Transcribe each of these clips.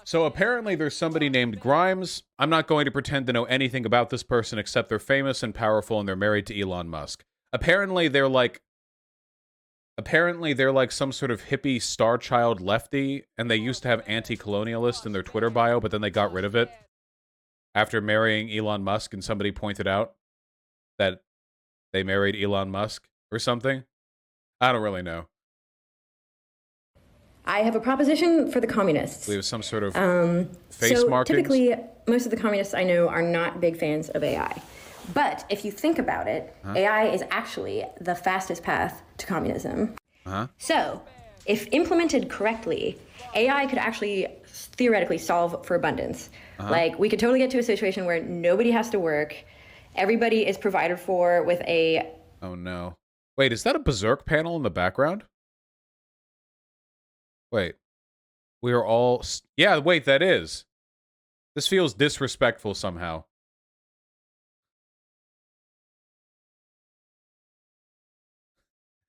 So apparently there's somebody named Grimes. I'm not going to pretend to know anything about this person except they're famous and powerful and they're married to Elon Musk. Apparently they're like some sort of hippie star child lefty, and they used to have anti-colonialist in their Twitter bio, but then they got rid of it after marrying Elon Musk, and somebody pointed out that they married Elon Musk or something. I don't really know. I have a proposition for the communists. We have some sort of face markings. Typically, most of the communists I know are not big fans of AI. But if you think about it, AI is actually the fastest path to communism. So, if implemented correctly, AI could actually theoretically solve for abundance. Like, we could totally get to a situation where nobody has to work, everybody is provided for with a... Oh no. Wait, is that a Berserk panel in the background? Wait. We are all... Yeah, wait, that is. This feels disrespectful somehow.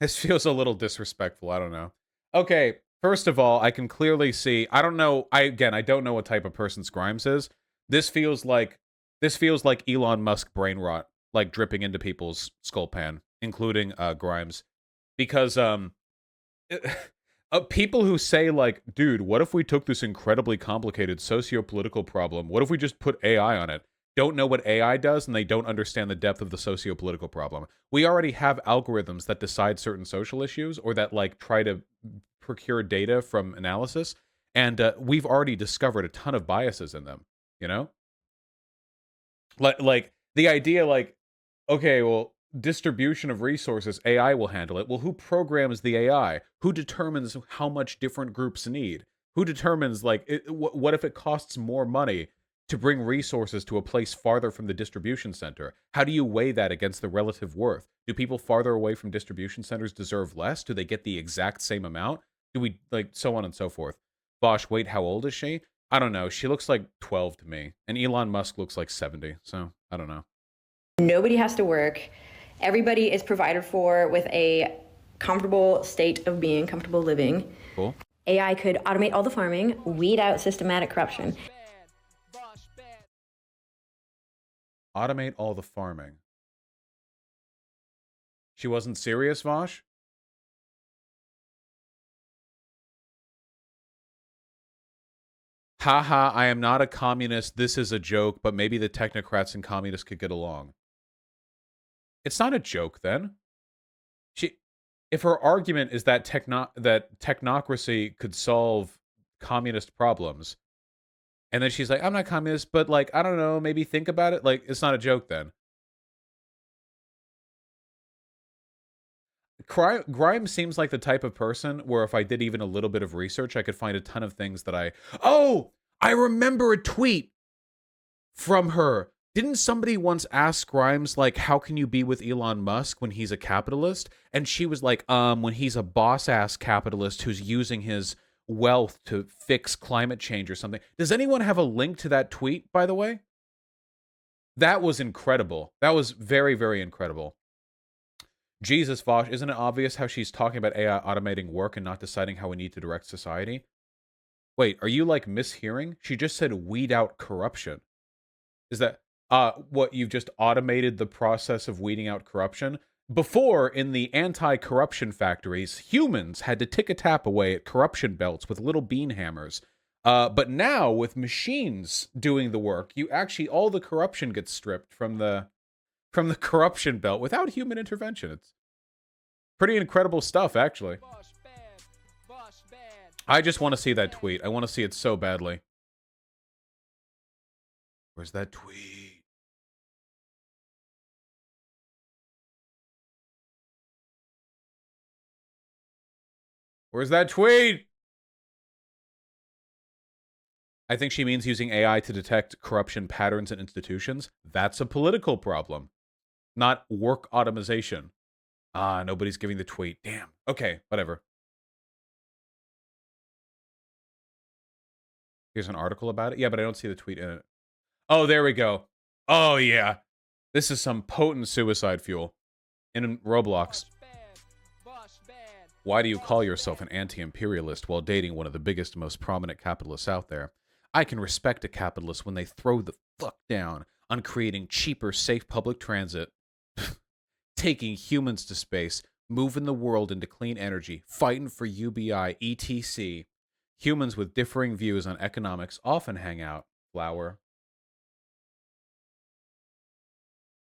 This feels a little disrespectful. I don't know. Okay, first of all, I can clearly see... I don't know... I don't know what type of person Grimes is. This feels like Elon Musk brain rot, like dripping into people's skull pan, including Grimes. Because people who say, like, dude, what if we took this incredibly complicated socio-political problem? What if we just put AI on it? Don't know what AI does, and they don't understand the depth of the socio-political problem. We already have algorithms that decide certain social issues, or that, like, try to procure data from analysis, and we've already discovered a ton of biases in them, you know? Like the idea, like, okay, well, distribution of resources, AI will handle it. Well, who programs the AI? Who determines how much different groups need? Who determines, like, what if it costs more money to bring resources to a place farther from the distribution center? How do you weigh that against the relative worth? Do people farther away from distribution centers deserve less? Do they get the exact same amount? Do we, like, so on and so forth? Bosch, wait, how old is she? I don't know. She looks like 12 to me. And Elon Musk looks like 70. So, I don't know. Nobody has to work. Everybody is provided for with a comfortable state of being, comfortable living. Cool. AI could automate all the farming, weed out systematic corruption. Automate all the farming. She wasn't serious, Vosh? Haha, I am not a communist. This is a joke, but maybe the technocrats and communists could get along. It's not a joke, then. If her argument is that technocracy could solve communist problems, and then she's like, I'm not communist, but, like, I don't know, maybe think about it. Like, it's not a joke, then. Grimes seems like the type of person where if I did even a little bit of research, I could find a ton of things that Oh! I remember a tweet from her. Didn't somebody once ask Grimes, like, how can you be with Elon Musk when he's a capitalist? And she was like, when he's a boss-ass capitalist who's using his wealth to fix climate change or something. Does anyone have a link to that tweet, by the way? That was incredible. That was very, very incredible. Jesus, Vosh, isn't it obvious how she's talking about AI automating work and not deciding how we need to direct society? Wait, are you, like, mishearing? She just said weed out corruption. Is that, what, you've just automated the process of weeding out corruption? Before, in the anti-corruption factories, humans had to tick-a-tap away at corruption belts with little bean hammers. But now, with machines doing the work, all the corruption gets stripped from the corruption belt without human intervention. It's pretty incredible stuff, actually. I just want to see that tweet. I want to see it so badly. Where's that tweet? Where's that tweet? I think she means using AI to detect corruption patterns in institutions. That's a political problem, not work automation. Nobody's giving the tweet. Damn. Okay, whatever. Here's an article about it. Yeah, but I don't see the tweet in it. Oh, there we go. Oh, yeah. This is some potent suicide fuel. In Roblox. Why do you call yourself an anti-imperialist while dating one of the biggest, most prominent capitalists out there? I can respect a capitalist when they throw the fuck down on creating cheaper, safe public transit, taking humans to space, moving the world into clean energy, fighting for UBI, etc. Humans with differing views on economics often hang out. Flower.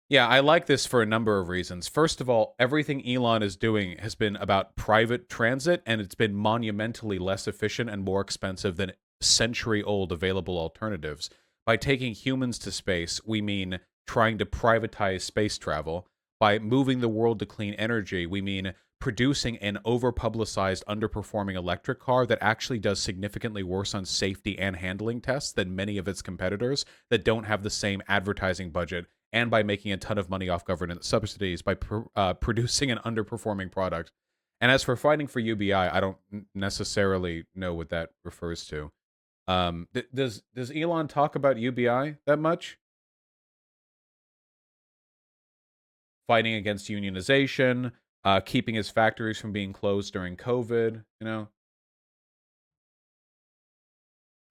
Yeah, I like this for a number of reasons. First of all, everything Elon is doing has been about private transit, and it's been monumentally less efficient and more expensive than century-old available alternatives. By taking humans to space, we mean trying to privatize space travel. By moving the world to clean energy, we mean producing an over-publicized, underperforming electric car that actually does significantly worse on safety and handling tests than many of its competitors that don't have the same advertising budget, and by making a ton of money off government subsidies by producing an underperforming product. And as for fighting for UBI, I don't necessarily know what that refers to. Does Elon talk about UBI that much? Fighting against unionization, keeping his factories from being closed during COVID, you know?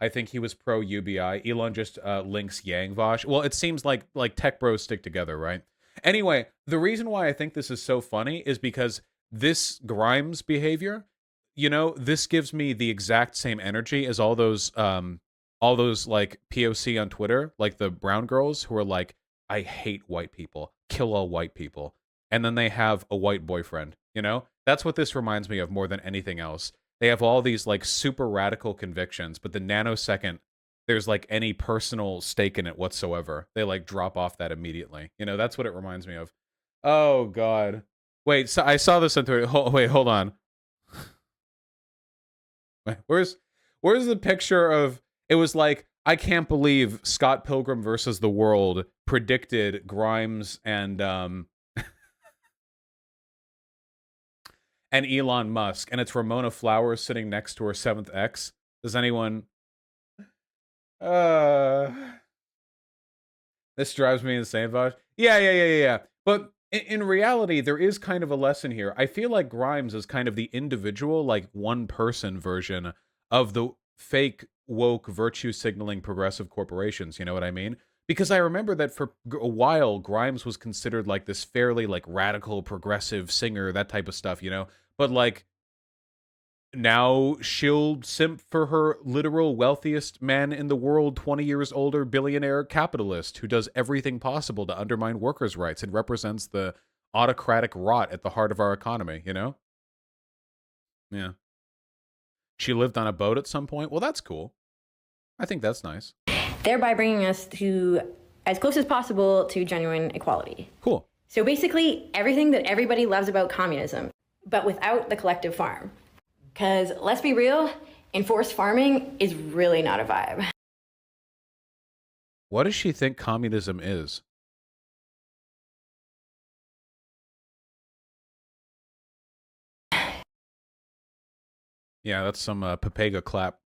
I think he was pro UBI. Elon just links Yang Vosh. Well, it seems like tech bros stick together, right? Anyway, the reason why I think this is so funny is because this Grimes behavior, you know, this gives me the exact same energy as all those like POC on Twitter, like the brown girls who are like, I hate white people, kill all white people, and then they have a white boyfriend. You know, that's what this reminds me of more than anything else. They have all these like super radical convictions, but the nanosecond there's like any personal stake in it whatsoever, they like drop off that immediately. You know, that's what it reminds me of. Oh God. Wait, so I saw this on Twitter. Wait, hold on. Where's the picture of it? Was like, I can't believe Scott Pilgrim versus the World predicted Grimes and Elon Musk, and it's Ramona Flowers sitting next to her 7th ex. Does anyone... This drives me insane, Vosh. Yeah. But in reality, there is kind of a lesson here. I feel like Grimes is kind of the individual, like one-person version of the fake, woke, virtue-signaling progressive corporations, you know what I mean? Because I remember that for a while, Grimes was considered like this fairly like radical, progressive singer, that type of stuff, you know? But like, now she'll simp for her literal wealthiest man in the world, 20 years older billionaire capitalist who does everything possible to undermine workers' rights and represents the autocratic rot at the heart of our economy, you know? Yeah. She lived on a boat at some point. Well, that's cool. I think that's nice. Thereby bringing us to as close as possible to genuine equality. Cool. So basically everything that everybody loves about communism, but without the collective farm. Because let's be real, enforced farming is really not a vibe. What does she think communism is? Yeah, that's some Pepega clap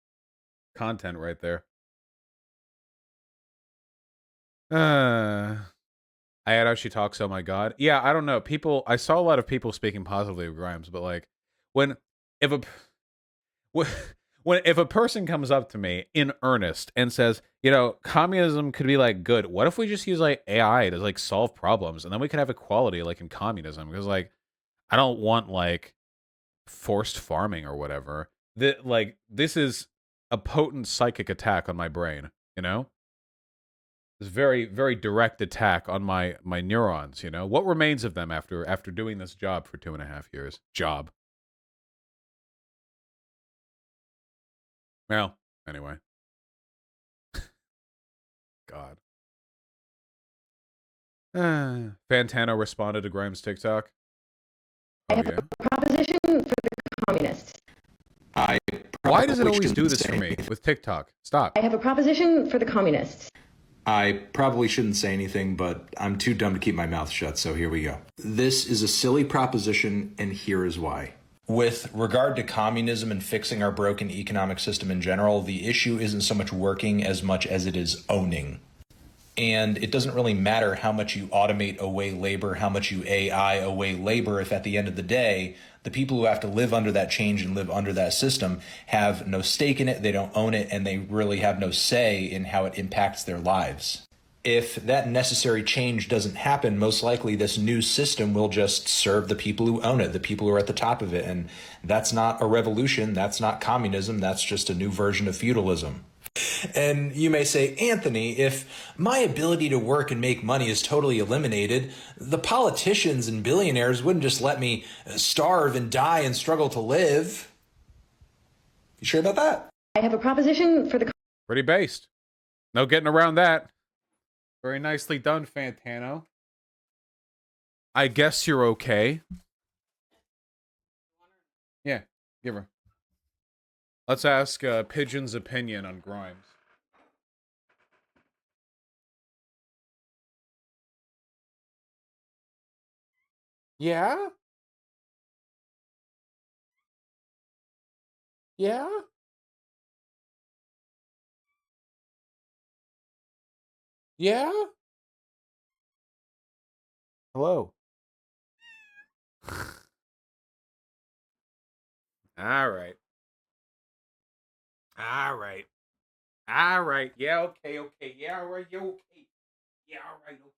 content right there. I had how she talks. Oh my God. Yeah, I don't know. I saw a lot of people speaking positively of Grimes, but like, if a person comes up to me in earnest and says, you know, communism could be like good, what if we just use like AI to like solve problems and then we could have equality like in communism? Because like, I don't want like forced farming or whatever. This is a potent psychic attack on my brain, you know? This very, very direct attack on my neurons, you know? What remains of them after doing this job for 2.5 years? Well, anyway. God. Fantano responded to Grimes' TikTok. I have a proposition for the communists. Why does it always do this for me with TikTok? Stop. I have a proposition for the communists. I probably shouldn't say anything, but I'm too dumb to keep my mouth shut, so here we go. This is a silly proposition, and here is why. With regard to communism and fixing our broken economic system in general, the issue isn't so much working as much as it is owning. And it doesn't really matter how much you automate away labor, how much you AI away labor, if at the end of the day, the people who have to live under that change and live under that system have no stake in it, they don't own it, and they really have no say in how it impacts their lives. If that necessary change doesn't happen, most likely this new system will just serve the people who own it, the people who are at the top of it. And that's not a revolution, that's not communism, that's just a new version of feudalism. And you may say, Anthony, if my ability to work and make money is totally eliminated, the politicians and billionaires wouldn't just let me starve and die and struggle to live. You sure about that? I have a proposition for the... Pretty based. No getting around that. Very nicely done, Fantano. I guess you're okay. Yeah, give her. Let's ask Pigeon's opinion on Grimes. Yeah? Yeah? Yeah? Hello. All right. All right. All right. Yeah, okay, okay. Yeah, all right. You okay. Yeah, all right. Okay.